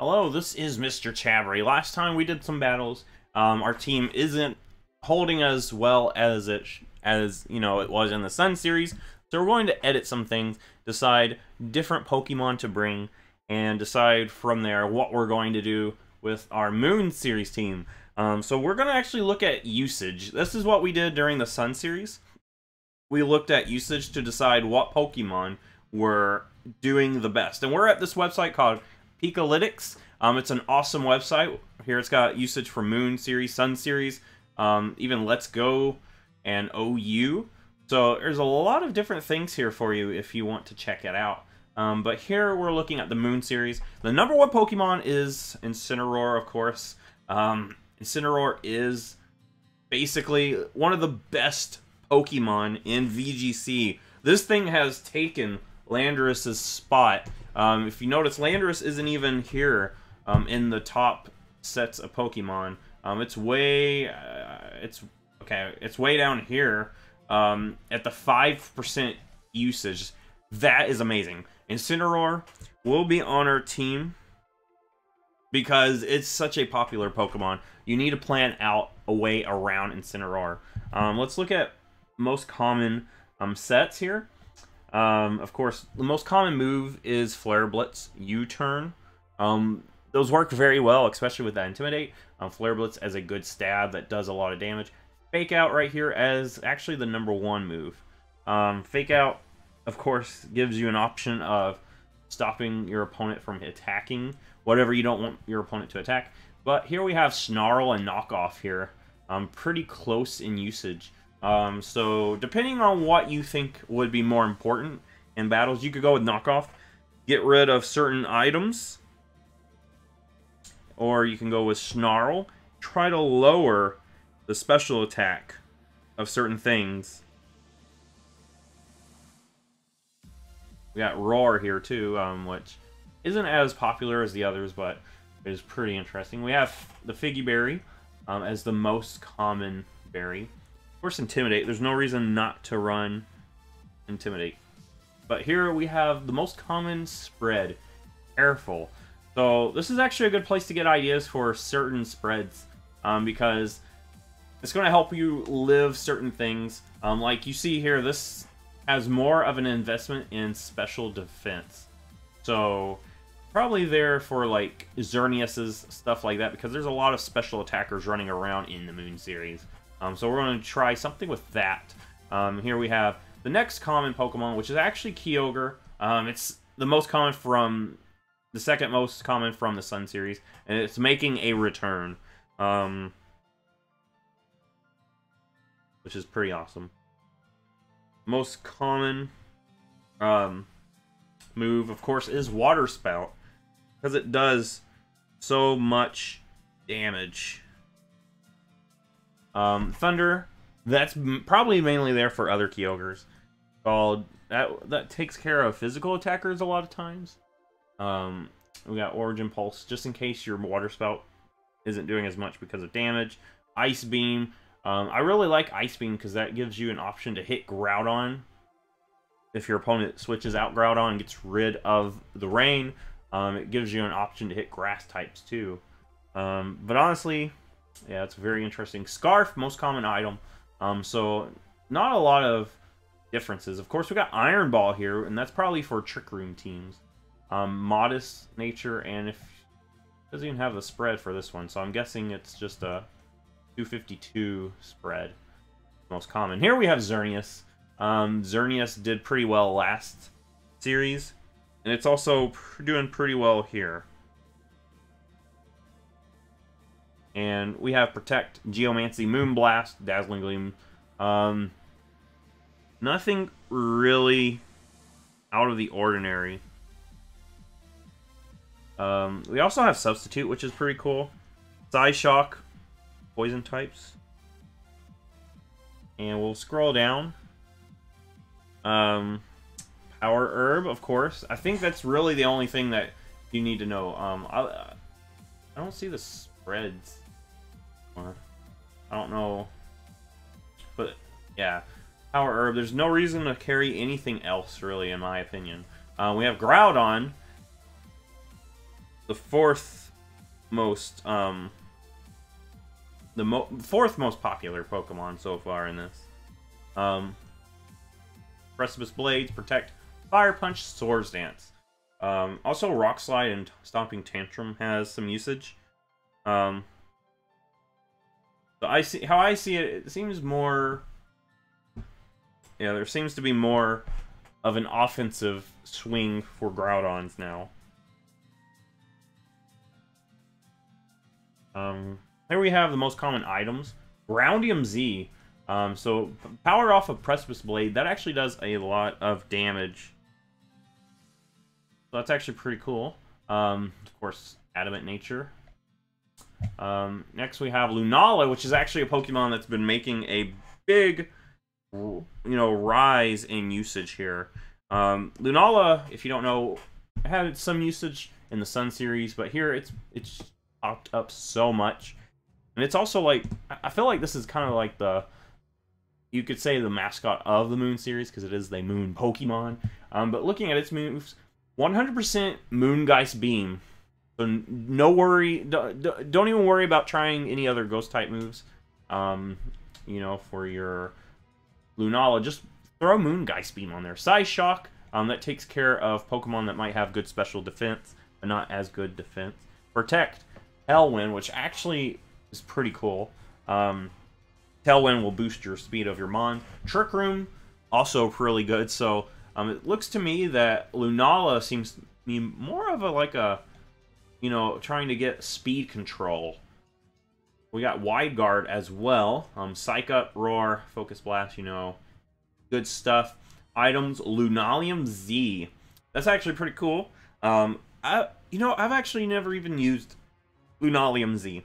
Hello, this is Mr. Chabry. Last time we did some battles. Our team isn't holding as well as it was in the Sun series, so we're going to edit some things, decide different Pokemon to bring, and decide from there what we're going to do with our Moon series team. So we're going to actually look at usage. This is what we did during the Sun series. We looked at usage to decide what Pokemon were doing the best, and we're at this website called Pikalytics. It's an awesome website. Here it's got usage for Moon series, Sun series, even Let's Go and OU. So there's a lot of different things here for you if you want to check it out. But here we're looking at the Moon series. The #1 Pokemon is Incineroar, of course. Incineroar is basically one of the best Pokemon in VGC. This thing has taken Landorus's spot. If you notice, Landorus isn't even here in the top sets of Pokemon. It's way down here at the 5% usage. That is amazing. Incineroar will be on our team because it's such a popular Pokemon. You need to plan out a way around Incineroar. Let's look at most common sets here. Of course, the most common move is Flare Blitz, U-Turn. Those work very well, especially with that Intimidate. Flare Blitz as a good stab that does a lot of damage. Fake Out right here as actually the #1 move. Fake Out, of course, gives you an option of stopping your opponent from attacking whatever you don't want your opponent to attack. But here we have Snarl and Knockoff here. Pretty close in usage. So depending on what you think would be more important in battles, you could go with Knockoff, get rid of certain items, or you can go with Snarl, try to lower the special attack of certain things. We got Roar here too, which isn't as popular as the others, but is pretty interesting. We have the Figgy Berry as the most common berry. Of course, Intimidate. There's no reason not to run Intimidate. But here we have the most common spread, Careful. So this is actually a good place to get ideas for certain spreads because it's going to help you live certain things. Like you see here, this has more of an investment in special defense. So probably there for like Xerneas, stuff like that, because there's a lot of special attackers running around in the Moon series. So we're going to try something with that. Here we have the next common Pokemon, which is actually Kyogre. It's the most common from the second most common from the Sun series, and it's making a return, which is pretty awesome. Most common move, of course, is Water Spout, because it does so much damage. Thunder, that's probably mainly there for other Kyogres. That takes care of physical attackers a lot of times. We got Origin Pulse, just in case your Water Spout isn't doing as much because of damage. Ice Beam. I really like Ice Beam because that gives you an option to hit Groudon. If your opponent switches out Groudon and gets rid of the rain, it gives you an option to hit grass types too. But honestly, yeah, it's very interesting. Scarf, most common item. So not a lot of differences. Of course, we got Iron Ball here, and that's probably for Trick Room teams. Modest nature, and if it doesn't even have the spread for this one, so I'm guessing it's just a 252 spread. Most common. Here we have Xerneas. Xerneas did pretty well last series, and it's also doing pretty well here. And we have Protect, Geomancy, Moonblast, Dazzling Gleam. Nothing really out of the ordinary. We also have Substitute, which is pretty cool. Psyshock, poison types. And we'll scroll down. Power Herb, of course. I think that's really the only thing that you need to know. I don't see the spreads. I don't know. But, yeah. Power Herb. There's no reason to carry anything else, really, in my opinion. We have Groudon. the fourth most fourth most popular Pokemon so far in this. Precipice Blades, Protect, Fire Punch, Swords Dance. Also, Rock Slide and Stomping Tantrum has some usage. So I see how I see it. It seems more. Yeah, there seems to be more of an offensive swing for Groudons now. Here we have the most common items. Groundium Z. So powered off of Precipice Blade, that actually does a lot of damage. So that's actually pretty cool. Of course, Adamant Nature. Next we have Lunala, which is actually a Pokemon that's been making a big, rise in usage here. Lunala, if you don't know, had some usage in the Sun series, but here it's popped up so much. And it's also like, I feel like this is kind of like you could say the mascot of the Moon series, because it is the Moon Pokemon. But looking at its moves, 100% Moongeist Beam. So no worry, don't even worry about trying any other Ghost-type moves, for your Lunala. Just throw Moongeist Beam on there. Size Shock, that takes care of Pokemon that might have good special defense, but not as good defense. Protect, Tailwind, which actually is pretty cool. Tailwind will boost your speed of your Mons. Trick Room, also really good. So it looks to me that Lunala seems to be more of trying to get speed control. We got Wide Guard as well. Psych Up, Roar, Focus Blast, good stuff. Items, Lunalium Z. That's actually pretty cool. I've actually never even used Lunalium Z.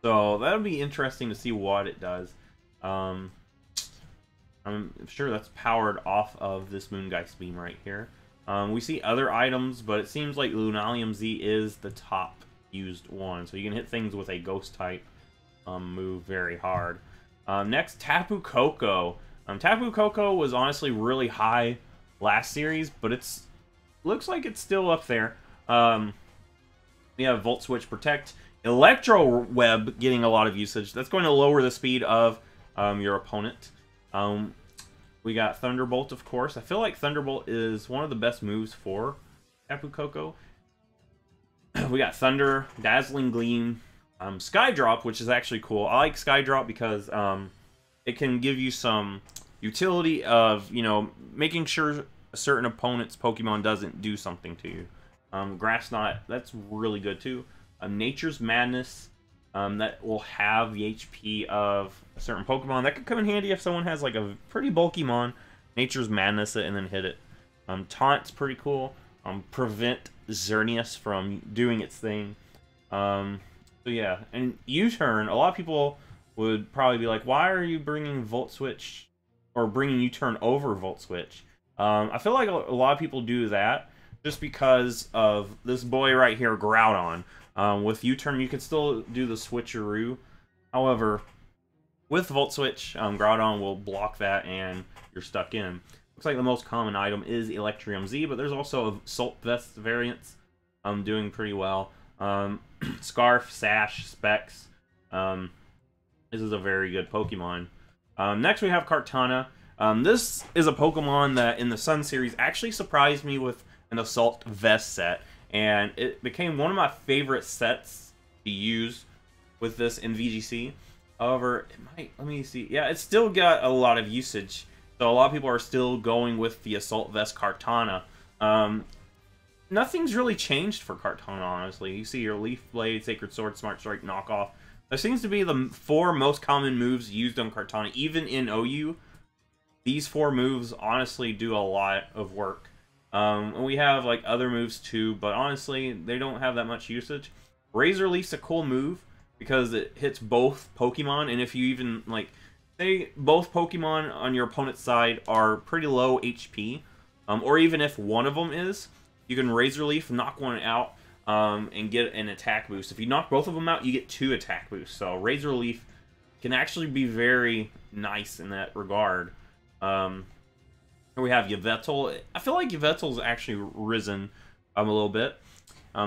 So that'll be interesting to see what it does. I'm sure that's powered off of this Moongeist Beam right here. We see other items, but it seems like Lunalium Z is the top used one. So you can hit things with a Ghost type move very hard. Next, Tapu Koko. Tapu Koko was honestly really high last series, but looks like it's still up there. We have Volt Switch, Protect, Electro Web getting a lot of usage. That's going to lower the speed of your opponent. We got Thunderbolt, of course. I feel like Thunderbolt is one of the best moves for Tapu Koko. We got Thunder, Dazzling Gleam, Skydrop, which is actually cool. I like Skydrop because it can give you some utility of, making sure a certain opponent's Pokemon doesn't do something to you. Grass Knot, that's really good too. Nature's Madness, that will have the HP of a certain Pokemon. That could come in handy if someone has like a pretty bulky Mon. Nature's Madness it and then hit it. Taunt's pretty cool. Prevent Xerneas from doing its thing. So yeah, and U-Turn, a lot of people would probably be like, why are you bringing Volt Switch, or bringing U-Turn over Volt Switch? I feel like a lot of people do that just because of this boy right here, Groudon. With U-Turn, you can still do the switcheroo. However, with Volt Switch, Groudon will block that and you're stuck in. Looks like the most common item is Electrium Z, but there's also Assault Vest variants doing pretty well. Scarf, Sash, Specs. This is a very good Pokemon. Next we have Kartana. This is a Pokemon that in the Sun series actually surprised me with an Assault Vest set. And it became one of my favorite sets to use with this in VGC. However, let me see. Yeah, it's still got a lot of usage. So a lot of people are still going with the Assault Vest Kartana. Nothing's really changed for Kartana, honestly. You see your Leaf Blade, Sacred Sword, Smart Strike, Knockoff. There seems to be the 4 most common moves used on Kartana. Even in OU, these 4 moves honestly do a lot of work. And we have like other moves too, but honestly, they don't have that much usage. Razor Leaf's a cool move because it hits both Pokemon, and if you even like, say both Pokemon on your opponent's side are pretty low HP, or even if one of them is, you can Razor Leaf, knock one out, and get an attack boost. If you knock both of them out, you get 2 attack boosts. So Razor Leaf can actually be very nice in that regard. Here we have Yveltal. I feel like Yveltal's actually risen a little bit.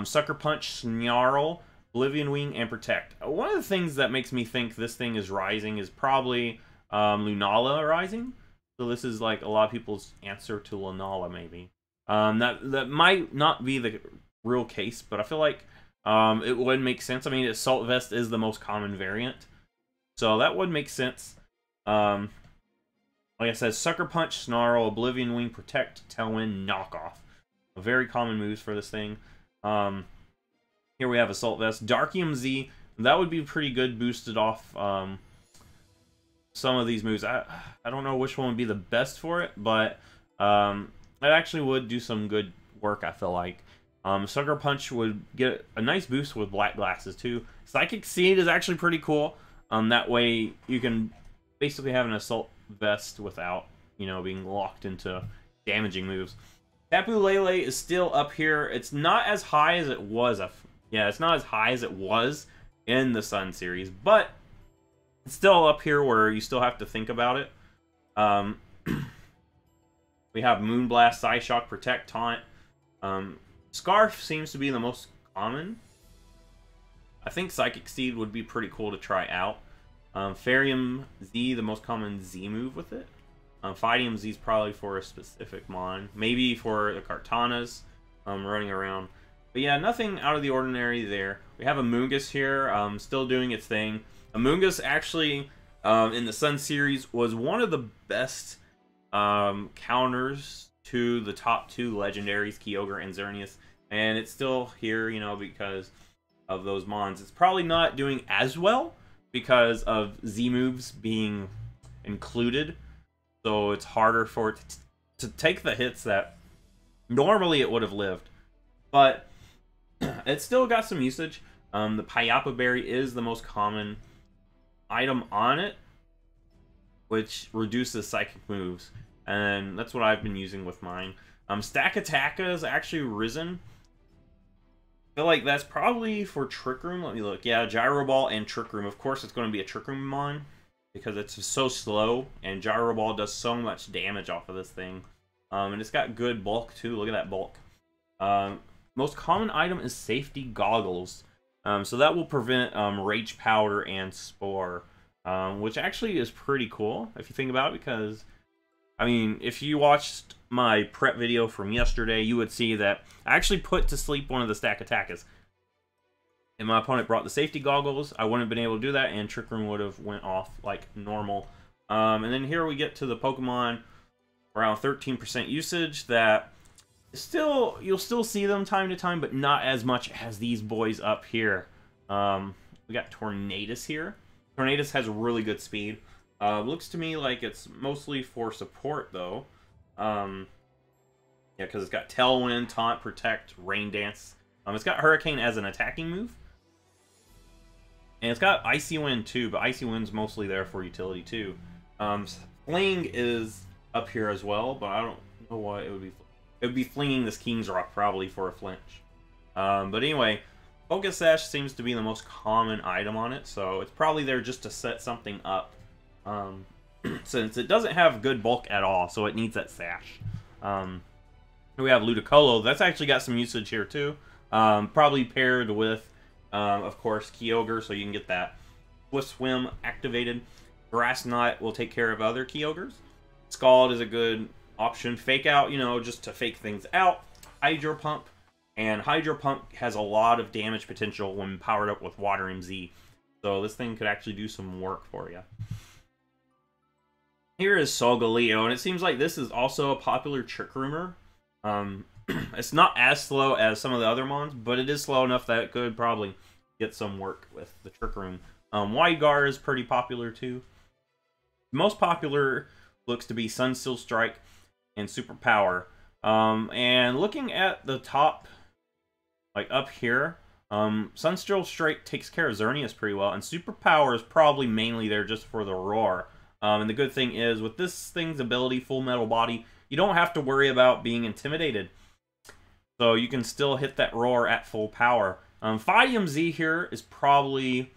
Sucker Punch, Snarl, Oblivion Wing, and Protect. One of the things that makes me think this thing is rising is probably Lunala rising. So this is like a lot of people's answer to Lunala, maybe. That might not be the real case, but I feel like it would make sense. I mean, Assault Vest is the most common variant, so that would make sense. Like I said, Sucker Punch, Snarl, Oblivion Wing, Protect, Tailwind, Knockoff. Very common moves for this thing. Here we have Assault Vest. Darkium Z, that would be pretty good boosted off some of these moves. I don't know which one would be the best for it, but it actually would do some good work, I feel like. Sucker Punch would get a nice boost with Black Glasses, too. Psychic Seed is actually pretty cool. That way, you can basically have an Assault Vest without, you know, being locked into damaging moves. Tapu Lele is still up here. It's not as high as it was. Yeah, it's not as high as it was in the Sun series, but it's still up here where you still have to think about it. We have Moonblast, Psyshock, Protect, Taunt. Scarf seems to be the most common. I think Psychic Seed would be pretty cool to try out. Farium Z, the most common Z move with it. Fightium Z is probably for a specific mon. Maybe for the Kartanas running around. But yeah, nothing out of the ordinary there. We have Amoonguss here, still doing its thing. Amoonguss actually, in the Sun series, was one of the best counters to the top two legendaries, Kyogre and Xerneas. And it's still here, you know, because of those mons. It's probably not doing as well because of Z moves being included. So it's harder for it to take the hits that normally it would have lived. But it's still got some usage. The Payapa Berry is the most common item on it, which reduces psychic moves. And that's what I've been using with mine. Stack Attack has actually risen. I feel like that's probably for Trick Room. Let me look. Yeah, Gyro Ball and Trick Room. Of course, it's going to be a Trick Room mon because it's so slow, and Gyro Ball does so much damage off of this thing. And it's got good bulk, too. Look at that bulk. Most common item is Safety Goggles. So that will prevent Rage Powder and Spore, which actually is pretty cool, if you think about it, because, I mean, if you watched my prep video from yesterday, you would see that I actually put to sleep one of the Stack Attackers. And my opponent brought the Safety Goggles. I wouldn't have been able to do that, and Trick Room would have went off like normal. And then here we get to the Pokemon around 13% usage that still, you'll still see them time to time, but not as much as these boys up here. We got Tornadus here. Tornadus has really good speed. Looks to me like it's mostly for support, though. Yeah, because it's got Tailwind, Taunt, Protect, Rain Dance. It's got Hurricane as an attacking move. And it's got Icy Wind, too, but Icy Wind's mostly there for utility, too. Fling is up here as well, but I don't know why it would be. It would be flinging this King's Rock, probably, for a flinch. But anyway, Focus Sash seems to be the most common item on it, so it's probably there just to set something up. Since it doesn't have good bulk at all, so it needs that sash. We have Ludicolo. That's actually got some usage here, too. Probably paired with, of course, Kyogre, so you can get that Swift Swim activated. Grass Knot will take care of other Kyogres. Scald is a good option. Fake Out, you know, just to fake things out. Hydro Pump. And Hydro Pump has a lot of damage potential when powered up with Water MZ. So this thing could actually do some work for you. Here is Solgaleo, and it seems like this is also a popular Trick Roomer. It's not as slow as some of the other mons, but it is slow enough that it could probably get some work with the Trick Room. Widegar is pretty popular too. Most popular looks to be Sunsteel Strike and Superpower. And looking at the top, like up here, Sunsteel Strike takes care of Xerneas pretty well, and Superpower is probably mainly there just for the roar. And the good thing is, with this thing's ability, Full Metal Body, you don't have to worry about being intimidated. So you can still hit that roar at full power. Fidium Z here is probably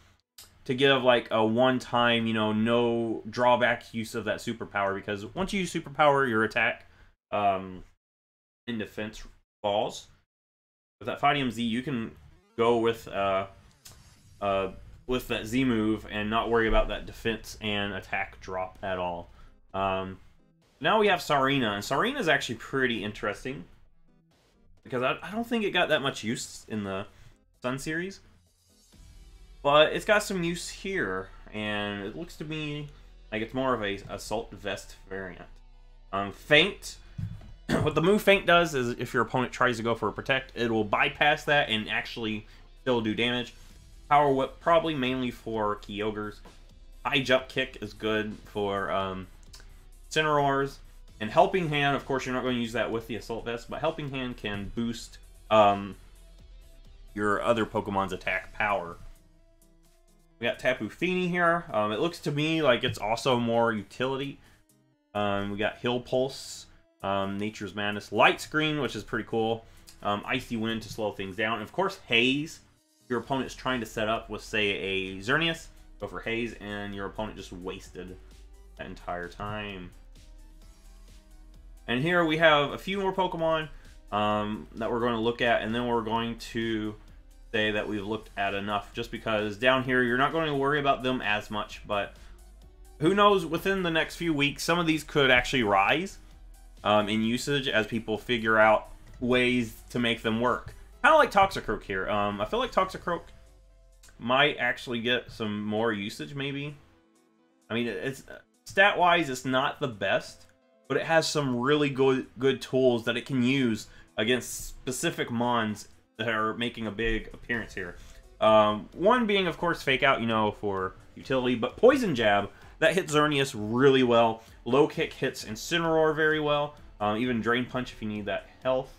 to give like a one-time, you know, no drawback use of that superpower, because once you use superpower, your attack in defense falls. with that Fighting Z, you can go with that Z move and not worry about that defense and attack drop at all. Now we have Serena, and Serena is actually pretty interesting because I don't think it got that much use in the Sun series, but it's got some use here, and it looks to me like it's more of a Assault Vest variant. Feint. What the move Feint does is if your opponent tries to go for a Protect, it will bypass that and actually still do damage. Power Whip, probably mainly for Kyogres. High Jump Kick is good for Incineroars. And Helping Hand, of course, you're not going to use that with the Assault Vest, but Helping Hand can boost your other Pokemon's attack power. We got Tapu Fini here. It looks to me like it's also more utility. We got Hill Pulse, Nature's Madness, Light Screen, which is pretty cool. Icy Wind to slow things down. And of course, Haze. Your opponent's trying to set up with, say, a Xerneas, go for Haze, and your opponent just wasted that entire time. And here we have a few more Pokemon that we're going to look at, and then we're going to say that we've looked at enough, just because down here you're not going to worry about them as much, but who knows, within the next few weeks, some of these could actually rise in usage as people figure out ways to make them work. Kind of like Toxicroak here. I feel like Toxicroak might actually get some more usage, maybe. I mean, it's stat-wise, it's not the best, but it has some really good tools that it can use against specific mons that are making a big appearance here. One being, of course, Fake Out, you know, for utility, but Poison Jab, that hits Xerneas really well. Low Kick hits Incineroar very well. Even Drain Punch if you need that health.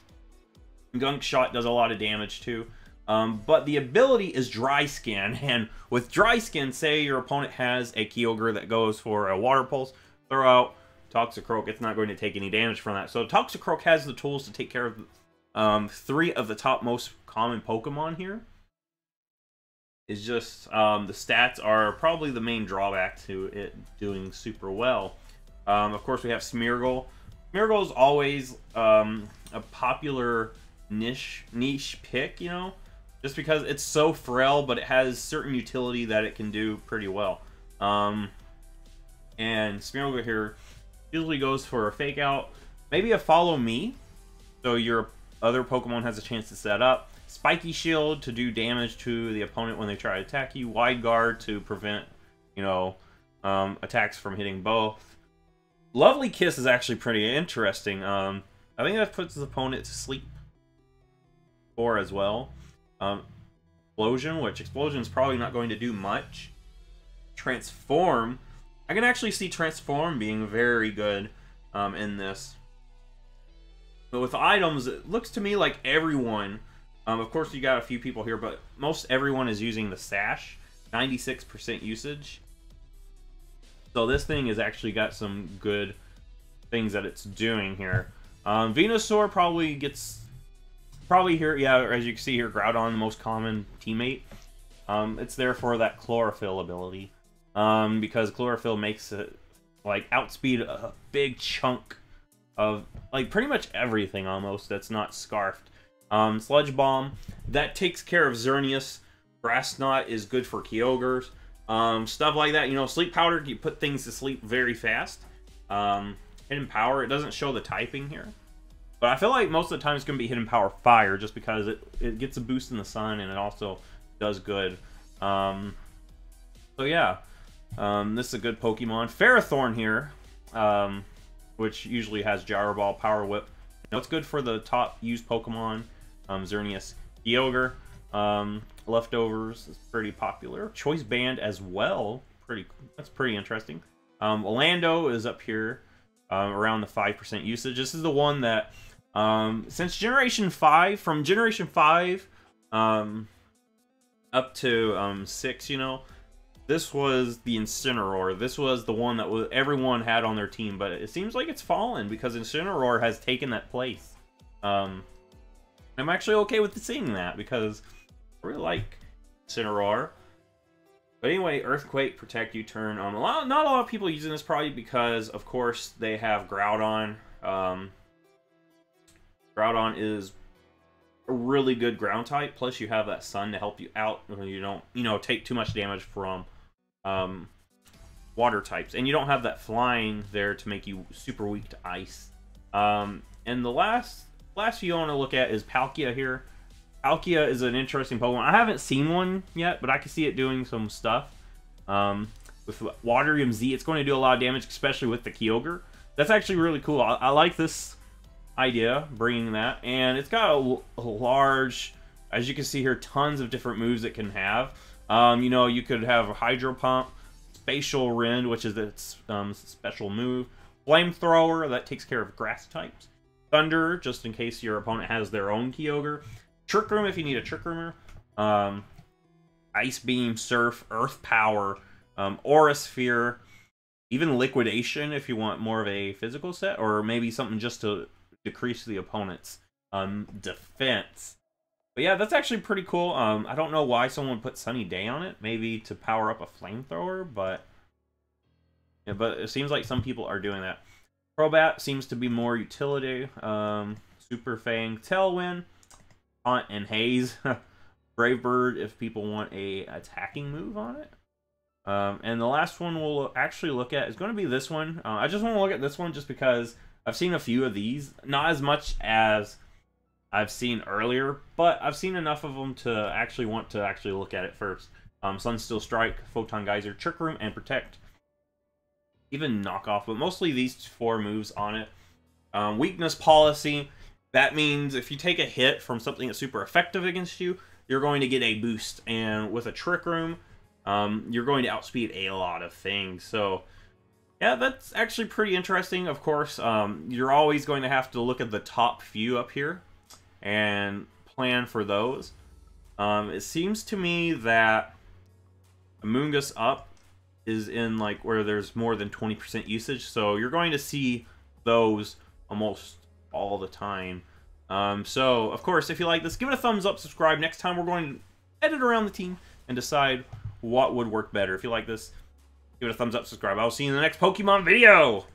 Gunk Shot does a lot of damage too. But the ability is Dry Skin, and with Dry Skin, say your opponent has a Kyogre that goes for a Water Pulse, throw out Toxicroak, it's not going to take any damage from that. So Toxicroak has the tools to take care of 3 of the top most common Pokemon here. It's just the stats are probably the main drawback to it doing super well. Of course, we have Smeargle. Smeargle is always a popular niche pick, you know, just because it's so frail, but it has certain utility that it can do pretty well. And Smeargle here usually goes for a Fake Out, maybe a Follow Me, so your other Pokemon has a chance to set up. Spiky Shield to do damage to the opponent when they try to attack you. Wide Guard to prevent, you know, attacks from hitting both. Lovely Kiss is actually pretty interesting. I think that puts his opponent to sleep. Or as well. Explosion, which Explosion is probably not going to do much. Transform. I can actually see Transform being very good in this. But with items, it looks to me like everyone, of course you got a few people here, but most everyone is using the Sash. 96% usage. So this thing has actually got some good things that it's doing here. Venusaur probably gets... Probably here, yeah, as you can see here, Groudon, the most common teammate. It's there for that Chlorophyll ability. Because Chlorophyll makes it, like, outspeed a big chunk of, like, pretty much everything, almost, that's not Scarfed. Sludge Bomb, that takes care of Xerneas. Grass Knot is good for Kyogres. Stuff like that, you know, Sleep Powder, you put things to sleep very fast. Hidden Power, it doesn't show the typing here. But I feel like most of the time it's going to be Hidden Power Fire, just because it gets a boost in the sun, and it also does good. So yeah, this is a good Pokemon. Ferrothorn here, which usually has Gyro Ball, Power Whip. You know, it's good for the top used Pokemon. Xerneas, Kyogre. Leftovers is pretty popular. Choice Band as well. That's pretty interesting. Orlando is up here, around the 5% usage. This is the one that, since Generation 5, from Generation 5 up to 6, you know, this was the Incineroar. This was the one that everyone had on their team, but it seems like it's fallen because Incineroar has taken that place. I'm actually okay with seeing that because I really like Incineroar. But anyway, Earthquake, Protect, U-Turn. Not a lot of people using this probably because, of course, they have Groudon. Groudon is a really good ground type. Plus, you have that sun to help you out when you don't, you know, take too much damage from water types, and you don't have that flying there to make you super weak to ice. And the last you want to look at is Palkia here. Palkia is an interesting Pokemon. I haven't seen one yet, but I can see it doing some stuff. With Waterium Z, it's going to do a lot of damage, especially with the Kyogre. That's actually really cool. I like this idea, bringing that. And it's got a large, as you can see here, tons of different moves it can have. You know, you could have a Hydro Pump, Spatial Rend, which is its special move. Flamethrower, that takes care of grass types. Thunder, just in case your opponent has their own Kyogre. Trick Room, if you need a Trick Roomer. Ice Beam, Surf, Earth Power, Aura Sphere, even Liquidation if you want more of a physical set, or maybe something just to decrease the opponent's defense. But yeah, that's actually pretty cool. I don't know why someone put Sunny Day on it. Maybe to power up a Flamethrower, but yeah, but it seems like some people are doing that. Crobat seems to be more utility. Super Fang, Tailwind, Taunt, and Haze. Brave Bird if people want a attacking move on it. And the last one we'll actually look at is going to be this one. I just want to look at this one just because I've seen a few of these. Not as much as I've seen earlier, but I've seen enough of them to actually want to actually look at it first. Sunsteel Strike, Photon Geyser, Trick Room, and Protect. Even Knockoff, but mostly these 4 moves on it. Weakness Policy. That means if you take a hit from something that's super effective against you, you're going to get a boost. And with a Trick Room, you're going to outspeed a lot of things. So yeah, that's actually pretty interesting. Of course, you're always going to have to look at the top few up here and plan for those. It seems to me that Amoonguss up is in like where there's more than 20% usage, so you're going to see those almost all the time. So of course, if you like this, give it a thumbs up, subscribe. Next time we're going to edit around the team and decide what would work better. If you like this, give it a thumbs up, subscribe. I'll see you in the next Pokemon video.